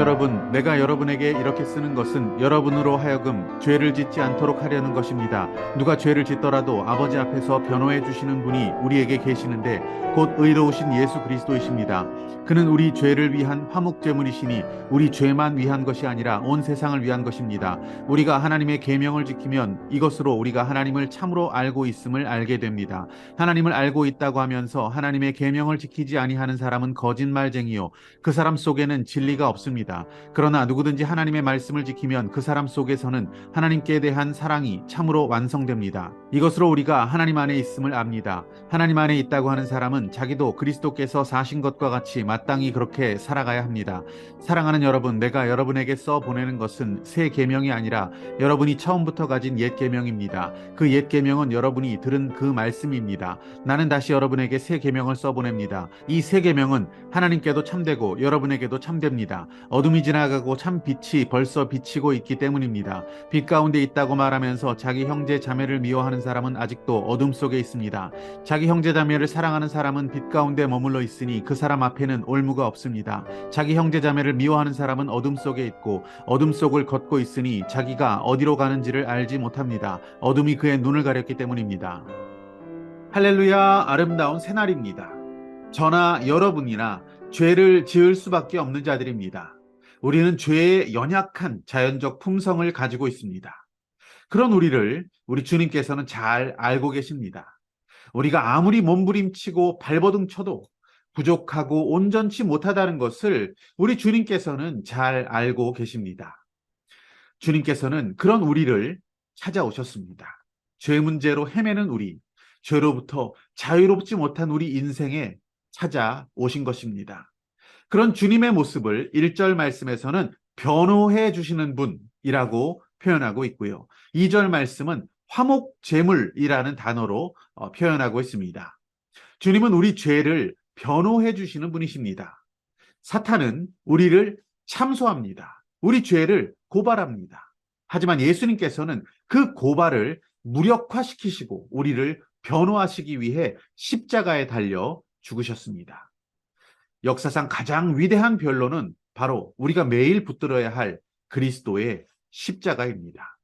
여러분, 내가 여러분에게 이렇게 쓰는 것은 여러분으로 하여금 죄를 짓지 않도록 하려는 것입니다. 누가 죄를 짓더라도 아버지 앞에서 변호해 주시는 분이 우리에게 계시는데 곧 의로우신 예수 그리스도이십니다. 그는 우리 죄를 위한 화목제물이시니 우리 죄만 위한 것이 아니라 온 세상을 위한 것입니다. 우리가 하나님의 계명을 지키면 이것으로 우리가 하나님을 참으로 알고 있음을 알게 됩니다. 하나님을 알고 있다고 하면서 하나님의 계명을 지키지 아니하는 사람은 거짓말쟁이요, 그 사람 속에는 진리가 없습니다. 그러나 누구든지 하나님의 말씀을 지키면 그 사람 속에서는 하나님께 대한 사랑이 참으로 완성됩니다. 이것으로 우리가 하나님 안에 있음을 압니다. 하나님 안에 있다고 하는 사람은 자기도 그리스도께서 사신 것과 같이 마땅히 그렇게 살아가야 합니다. 사랑하는 여러분, 내가 여러분에게 써 보내는 것은 새 계명이 아니라 여러분이 처음부터 가진 옛 계명입니다. 그 옛 계명은 여러분이 들은 그 말씀입니다. 나는 다시 여러분에게 새 계명을 써 보냅니다. 이 새 계명은 하나님께도 참되고 여러분에게도 참됩니다. 어둠이 지나가고 참 빛이 벌써 비치고 있기 때문입니다. 빛 가운데 있다고 말하면서 자기 형제 자매를 미워하는 사람은 아직도 어둠 속에 있습니다. 자기 형제 자매를 사랑하는 사람은 빛 가운데 머물러 있으니 그 사람 앞에는 올무가 없습니다. 자기 형제 자매를 미워하는 사람은 어둠 속에 있고 어둠 속을 걷고 있으니 자기가 어디로 가는지를 알지 못합니다. 어둠이 그의 눈을 가렸기 때문입니다. 할렐루야, 아름다운 새날입니다. 저나 여러분이나 죄를 지을 수밖에 없는 자들입니다. 우리는 죄의 연약한 자연적 품성을 가지고 있습니다. 그런 우리를 우리 주님께서는 잘 알고 계십니다. 우리가 아무리 몸부림치고 발버둥 쳐도 부족하고 온전치 못하다는 것을 우리 주님께서는 잘 알고 계십니다. 주님께서는 그런 우리를 찾아오셨습니다. 죄 문제로 헤매는 우리, 죄로부터 자유롭지 못한 우리 인생에 찾아오신 것입니다. 그런 주님의 모습을 1절 말씀에서는 변호해 주시는 분이라고 표현하고 있고요. 2절 말씀은 화목제물이라는 단어로 표현하고 있습니다. 주님은 우리 죄를 변호해 주시는 분이십니다. 사탄은 우리를 참소합니다. 우리 죄를 고발합니다. 하지만 예수님께서는 그 고발을 무력화시키시고 우리를 변호하시기 위해 십자가에 달려 죽으셨습니다. 역사상 가장 위대한 변론은 바로 우리가 매일 붙들어야 할 그리스도의 십자가입니다.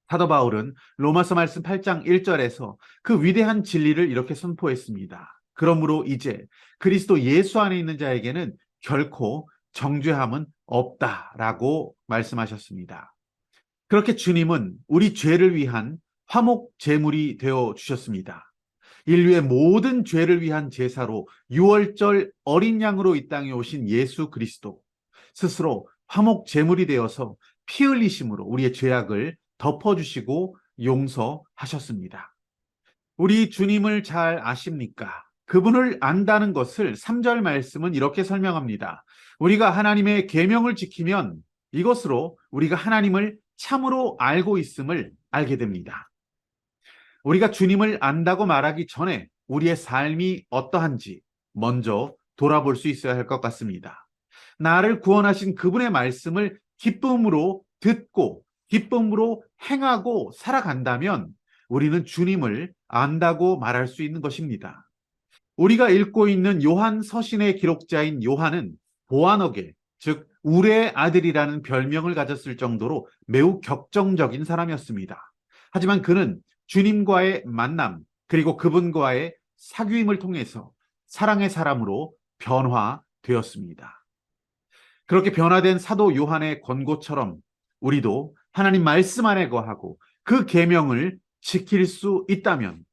사도 바울은 로마서 말씀 8장 1절에서 그 위대한 진리를 이렇게 선포했습니다. 그러므로 이제 그리스도 예수 안에 있는 자에게는 결코 정죄함은 없다라고 말씀하셨습니다. 그렇게 주님은 우리 죄를 위한 화목 제물이 되어 주셨습니다. 인류의 모든 죄를 위한 제사로 6월절 어린 양으로 이 땅에 오신 예수 그리스도, 스스로 화목 제물이 되어서 피 흘리심으로 우리의 죄악을 덮어주시고 용서하셨습니다. 우리 주님을 잘 아십니까? 그분을 안다는 것을 3절 말씀은 이렇게 설명합니다. 우리가 하나님의 계명을 지키면 이것으로 우리가 하나님을 참으로 알고 있음을 알게 됩니다. 우리가 주님을 안다고 말하기 전에 우리의 삶이 어떠한지 먼저 돌아볼 수 있어야 할 것 같습니다. 나를 구원하신 그분의 말씀을 기쁨으로 듣고 기쁨으로 행하고 살아간다면 우리는 주님을 안다고 말할 수 있는 것입니다. 우리가 읽고 있는 요한 서신의 기록자인 요한은 보아너게, 즉 울의 아들이라는 별명을 가졌을 정도로 매우 격정적인 사람이었습니다. 하지만 그는 주님과의 만남, 그리고 그분과의 사귐을 통해서 사랑의 사람으로 변화되었습니다. 그렇게 변화된 사도 요한의 권고처럼 우리도 하나님 말씀 안에 거하고 그 계명을 지킬 수 있다면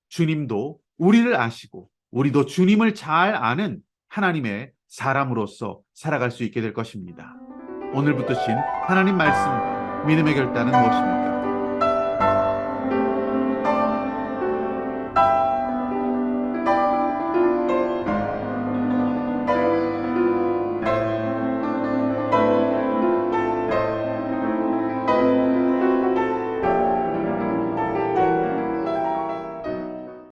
주님도 우리를 아시고 우리도 주님을 잘 아는 하나님의 사람으로서 살아갈 수 있게 될 것입니다. 오늘 붙드신 하나님 말씀과 믿음의 결단은 무엇입니까?